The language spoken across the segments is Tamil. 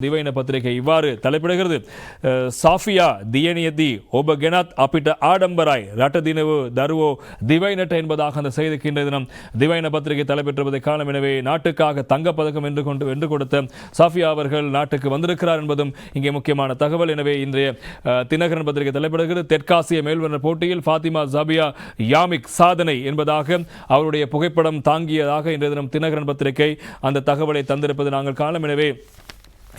දිවයින පත්‍රිකේ ඉවාறு தலைப்பிடுகிறது சாஃபியா தியனியதி ඔබ ගෙනත් අපිට ආඩම්බරයි රට දිනව දරුවෝ திவைனට என்பதாக அந்த செய்திக்கு இன்றைய தினம் திவைன பத்திரிகை தலைப்பெற்றிருப்பதை காணும். எனவே நாட்டுக்காக தங்கப்பதக்கம் வென்று கொடுத்த சாஃபியா அவர்கள் நாட்டுக்கு வந்திருக்கிறார் என்பதும் இங்கே முக்கியமான தகவல். எனவே இன்றைய தினகரன் பத்திரிகை தலைப்பிடுகிறது தெற்காசிய மேல்வண்ண போட்டியில் ஃபாத்திமா ஜாபியா யாமிக் சாதனை என்பதாக அவருடைய புகைப்படம் தாங்கியதாக இன்றைய தினம் தினகரன் பத்திரிகை அந்த தகவலை தந்திருப்பது நாங்கள் காணும். எனவே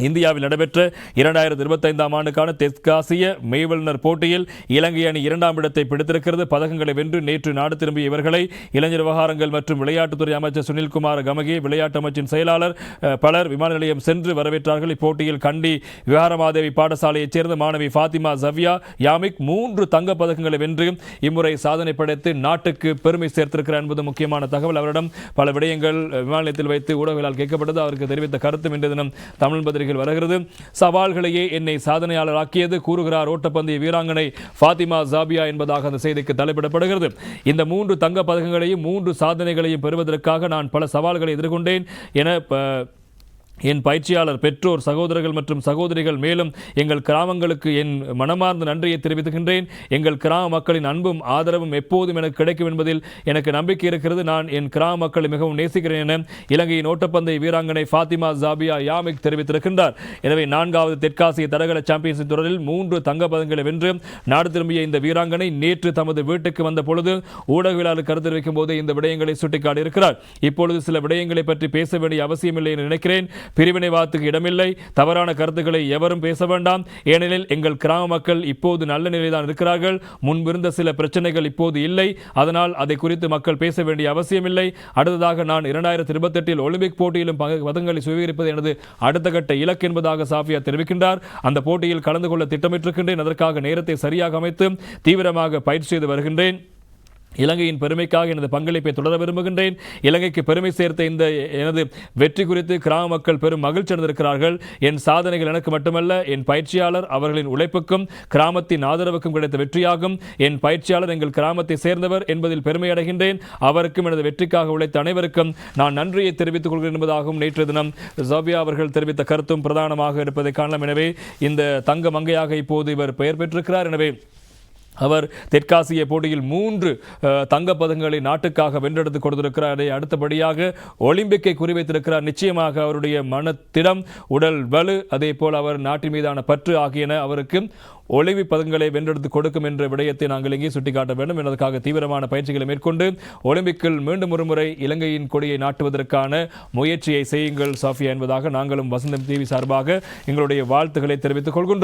இந்தியாவில் நடைபெற்ற 2025ஆம் ஆண்டுக்கான தெற்காசிய மெய்வல்னர் போட்டியில் இலங்கை அணி 2ஆம் இடத்தை பிடித்திருக்கிறது. பதக்கங்களை வென்று நேற்று நாடு திரும்பிய இவர்களை இளைஞர் விவகாரங்கள் மற்றும் விளையாட்டுத்துறை அமைச்சர் சுனில்குமார் கமகே, விளையாட்டு அமைச்சின் செயலாளர் பலர் விமான நிலையம் சென்று வரவேற்றார்கள். இப்போட்டியில் கண்டி விகாரமாதேவி பாடசாலையைச் சேர்ந்த மாணவி ஃபாத்திமா ஜாபியா யாமிக் 3 தங்கப் பதக்கங்களை வென்று இம்முறை சாதனை படைத்து நாட்டுக்கு பெருமை சேர்த்திருக்கிறார் என்பது முக்கியமான தகவல். அவரிடம் பல விடயங்கள் விமான நிலையத்தில் வைத்து ஊடகங்களால் கேட்கப்பட்டது. அவருக்கு தெரிவித்த கருத்தும் இன்றைய தினம் தமிழ் பத்திரிகை வருகிறது. சவால்களையே என்னை சாதனையாளராக்கியது கூறுகிறார் ஓட்டப்பந்தய வீராங்கனை ஃபாத்திமா ஜாபியா என்பதாக அந்த செய்திக்கு தலைப்பிடப்படுகிறது. இந்த 3 தங்க பதக்கங்களையும் 3 சாதனைகளையும் பெறுவதற்காக நான் பல சவால்களை எதிர்கொண்டேன் என என் பயிற்சியாளர், பெற்றோர், சகோதரர்கள் மற்றும் சகோதரிகள் மேலும் எங்கள் கிராமங்களுக்கு என் மனமார்ந்த நன்றியை தெரிவித்துகின்றேன். எங்கள் கிராம மக்களின் அன்பும் ஆதரவும் எப்போதும் எனக்கு கிடைக்கும் என்பதில் எனக்கு நம்பிக்கை இருக்கிறது. நான் என் கிராம மக்களை மிகவும் நேசிக்கிறேன் என இலங்கையின் ஓட்டப்பந்தய வீராங்கனை ஃபாத்திமா ஜாபியா யாமிக் தெரிவித்திருக்கின்றார். எனவே 4வது தெற்காசிய தடகள சாம்பியன்ஷிப் தொடரில் 3 தங்கப் பதக்கங்களை வென்று நாடு திரும்பிய இந்த வீராங்கனை நேற்று தமது வீட்டுக்கு வந்த பொழுது ஊடகவியலாளர் கருத்து தெரிவிக்கும் போது இந்த விடயங்களை சுட்டிக்காட்டியிருக்கிறார். இப்பொழுது சில விடயங்களை பற்றி பேச வேண்டிய அவசியமில்லை என நினைக்கிறேன். பிரிவினைவாதத்துக்கு இடமில்லை. தவறான கருத்துக்களை எவரும் பேச வேண்டாம். ஏனெனில் எங்கள் கிராம மக்கள் இப்போது நல்ல நிலையில்தான் இருக்கிறார்கள். முன்பிருந்த சில பிரச்சனைகள் இப்போது இல்லை. அதனால் அதை குறித்து மக்கள் பேச வேண்டிய அவசியமில்லை. அடுத்ததாக நான் 2028 ஒலிம்பிக் போட்டியிலும் பதக்கங்களை சுவீகரிப்பது எனது அடுத்த கட்ட இலக்கு என்பதாக சாஃபியா தெரிவிக்கின்றார். அந்த போட்டியில் கலந்து கொள்ள திட்டமிட்டிருக்கின்றேன். அதற்காக நேரத்தை சரியாக அமைத்து தீவிரமாக பயிற்சி செய்து வருகின்றேன். இலங்கையின் பெருமைக்காக எனது பங்களிப்பை தொடர விரும்புகின்றேன். இலங்கைக்கு பெருமை சேர்த்த இந்த எனது வெற்றி குறித்து கிராம மக்கள் பெரும் மகிழ்ச்சி அடைந்திருக்கிறார்கள். என் சாதனைகள் எனக்கு மட்டுமல்ல, என் பயிற்சியாளர் அவர்களின் உழைப்புக்கும் கிராமத்தின் ஆதரவுக்கும் கிடைத்த வெற்றியாகும். என் பயிற்சியாளர் எங்கள் கிராமத்தை சேர்ந்தவர் என்பதில் பெருமை அடைகின்றேன். அவருக்கும் எனது வெற்றிக்காக உழைத்த அனைவருக்கும் நான் நன்றியை தெரிவித்துக் கொள்கிறேன் என்பதாகவும் நேற்று தினம் ஜாபியா அவர்கள் தெரிவித்த கருத்தும் பிரதானமாக இருப்பதை காணலாம். எனவே இந்த தங்க மங்கையாக இப்போது இவர் பெயர் பெற்றிருக்கிறார். எனவே அவர் தெற்காசிய போட்டியில் 3 தங்கப்பதக்கங்களை நாட்டுக்காக வென்றெடுத்து கொடுத்திருக்கிறார். அடுத்தபடியாக ஒலிம்பிக்கை குறிவைத்திருக்கிறார். நிச்சயமாக அவருடைய மனத்திடம், உடல் வலு, அதே போல் அவர் நாட்டின் மீதான பற்று ஆகியன அவருக்கு ஒலிம்பிக் பதக்கங்களை வென்றெடுத்து கொடுக்கும் என்ற விடயத்தை நாங்கள் இங்கே சுட்டிக்காட்ட வேண்டும். என்பதற்காக தீவிரமான பயிற்சிகளை மேற்கொண்டு ஒலிம்பிக்கில் மீண்டும் ஒருமுறை இலங்கையின் கொடியை நாட்டுவதற்கான முயற்சியை செய்யுங்கள் சாஃபியா என்பதாக நாங்களும் வசந்தம் டிவி சார்பாக எங்களுடைய வாழ்த்துக்களை தெரிவித்துக் கொள்கின்றோம்.